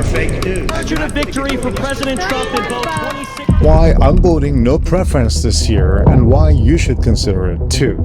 are fake news. Margin of victory for President Trump in both 26. Why I'm voting no preference this year and why you should consider it too.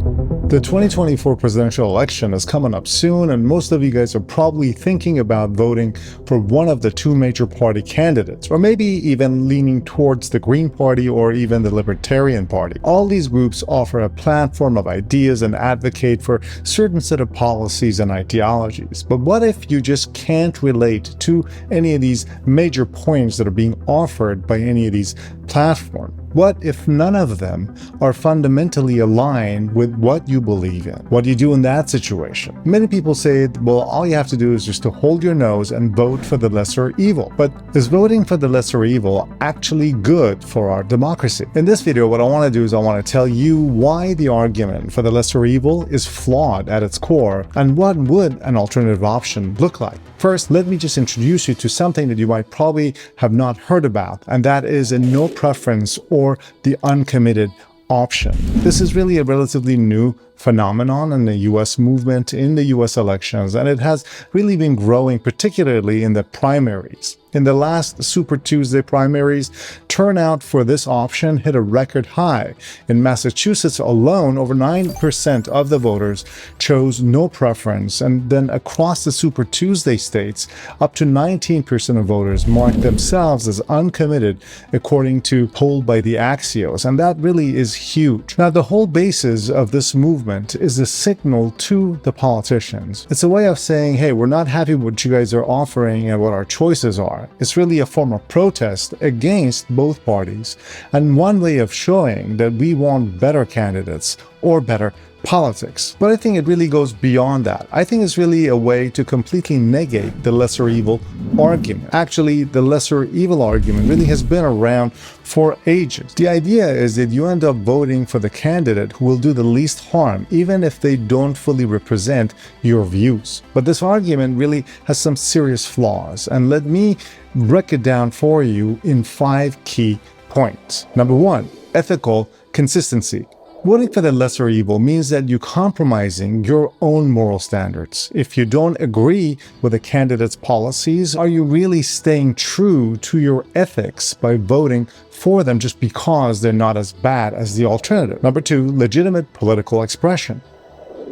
The 2024 presidential election is coming up soon, and most of you guys are probably thinking about voting for one of the two major party candidates, or maybe even leaning towards the Green Party or even the Libertarian Party. All these groups offer a platform of ideas and advocate for certain set of policies and ideologies. But what if you just can't relate to any of these major points that are being offered by any of these platforms? What if none of them are fundamentally aligned with what you believe in? What do you do in that situation? Many people say, well, all you have to do is just to hold your nose and vote for the lesser evil. But is voting for the lesser evil actually good for our democracy? In this video, what I want to do is I want to tell you why the argument for the lesser evil is flawed at its core and what would an alternative option look like. First, let me just introduce you to something that you might probably have not heard about, and that is a no preference or the uncommitted option. This is really a relatively new phenomenon in the US movement, in the US elections, and it has really been growing, particularly in the primaries. In the last Super Tuesday primaries, turnout for this option hit a record high. In Massachusetts alone, over 9% of the voters chose no preference, and then across the Super Tuesday states, up to 19% of voters marked themselves as uncommitted, according to poll by the Axios, and that really is huge. Now, the whole basis of this movement is a signal to the politicians. It's a way of saying, hey, we're not happy with what you guys are offering and what our choices are. It's really a form of protest against both parties, and one way of showing that we want better candidates or better politics. But I think it really goes beyond that. I think it's really a way to completely negate the lesser evil argument. Actually, the lesser evil argument really has been around for ages. The idea is that you end up voting for the candidate who will do the least harm, even if they don't fully represent your views. But this argument really has some serious flaws, and let me break it down for you in 5 key points. Number 1, ethical consistency. Voting for the lesser evil means that you're compromising your own moral standards. If you don't agree with a candidate's policies, are you really staying true to your ethics by voting for them just because they're not as bad as the alternative? Number 2, legitimate political expression.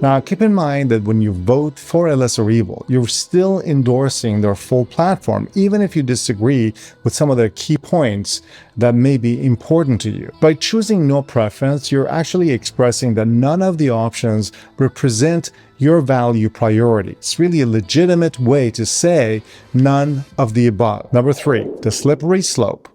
Now, keep in mind that when you vote for a lesser evil, you're still endorsing their full platform, even if you disagree with some of their key points that may be important to you. By choosing no preference, you're actually expressing that none of the options represent your value priority. It's really a legitimate way to say none of the above. Number 3, the slippery slope.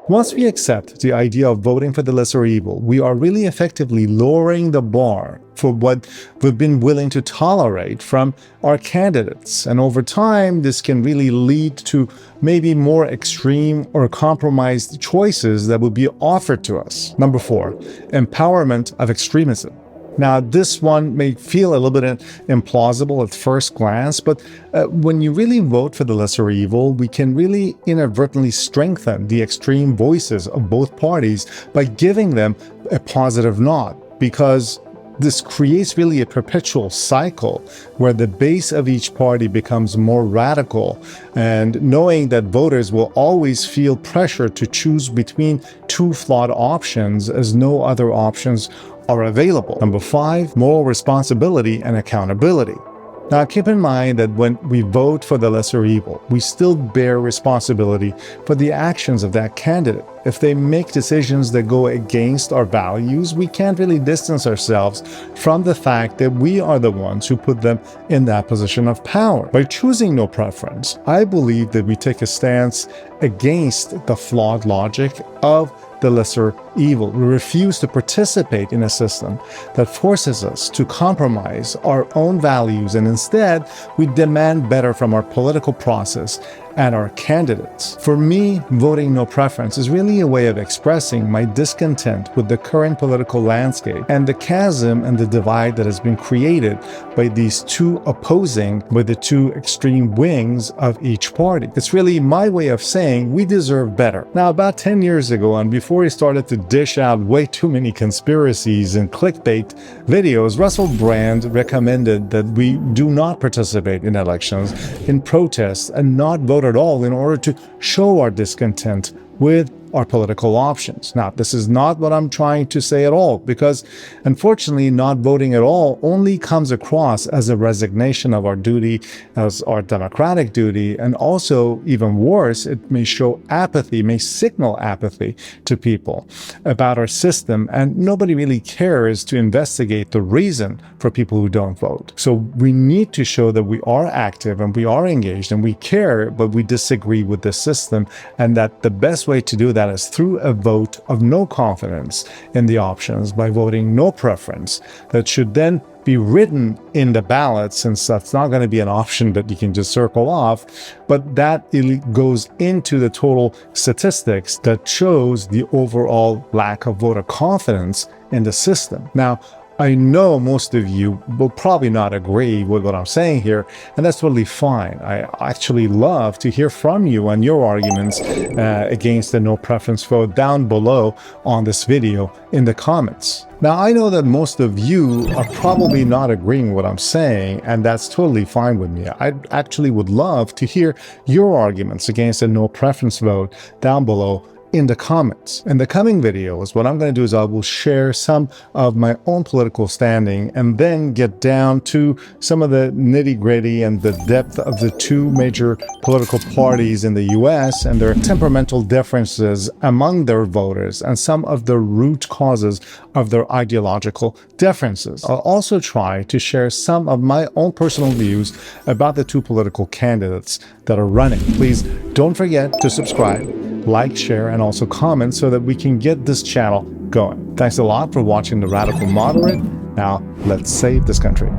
Once we accept the idea of voting for the lesser evil, we are really effectively lowering the bar for what we've been willing to tolerate from our candidates. And over time, this can really lead to maybe more extreme or compromised choices that will be offered to us. Number 4, empowerment of extremism. Now, this one may feel a little bit implausible at first glance, but when you really vote for the lesser evil, we can really inadvertently strengthen the extreme voices of both parties by giving them a positive nod, because this creates really a perpetual cycle where the base of each party becomes more radical, and knowing that voters will always feel pressure to choose between two flawed options as no other options are available. Number 5, moral responsibility and accountability. Now, keep in mind that when we vote for the lesser evil, we still bear responsibility for the actions of that candidate. If they make decisions that go against our values, we can't really distance ourselves from the fact that we are the ones who put them in that position of power. By choosing no preference, I believe that we take a stance against the flawed logic of the lesser evil. We refuse to participate in a system that forces us to compromise our own values, and instead we demand better from our political process and our candidates. For me, voting no preference is really a way of expressing my discontent with the current political landscape and the chasm and the divide that has been created by these two extreme wings of each party. It's really my way of saying we deserve better. Now, about 10 years ago, and before he started to dish out way too many conspiracies and clickbait videos, Russell Brand recommended that we do not participate in elections, in protests, and not vote vote at all in order to show our discontent with our political options. Now, this is not what I'm trying to say at all, because unfortunately, not voting at all only comes across as a resignation of our duty, as our democratic duty, and also, even worse, it may show apathy, may signal apathy to people about our system, and nobody really cares to investigate the reason for people who don't vote. So we need to show that we are active and we are engaged and we care, but we disagree with the system, and that the best way to do that is through a vote of no confidence in the options by voting no preference. That should then be written in the ballot, since that's not going to be an option that you can just circle off, but that goes into the total statistics that shows the overall lack of voter confidence in the system. Now, I know most of you will probably not agree with what I'm saying here, and that's totally fine. I actually love to hear from you and your arguments against the no preference vote down below on this video in the comments. Now, I know that most of you are probably not agreeing with what I'm saying, and that's totally fine with me. I actually would love to hear your arguments against a no preference vote down below in the comments. In the coming videos, what I'm going to do is I will share some of my own political standing and then get down to some of the nitty-gritty and the depth of the two major political parties in the US and their temperamental differences among their voters and some of the root causes of their ideological differences. I'll also try to share some of my own personal views about the two political candidates that are running. Please don't forget to subscribe, like, share, and also comment so that we can get this channel going. Thanks a lot for watching The Radical Moderate. Now, let's save this country.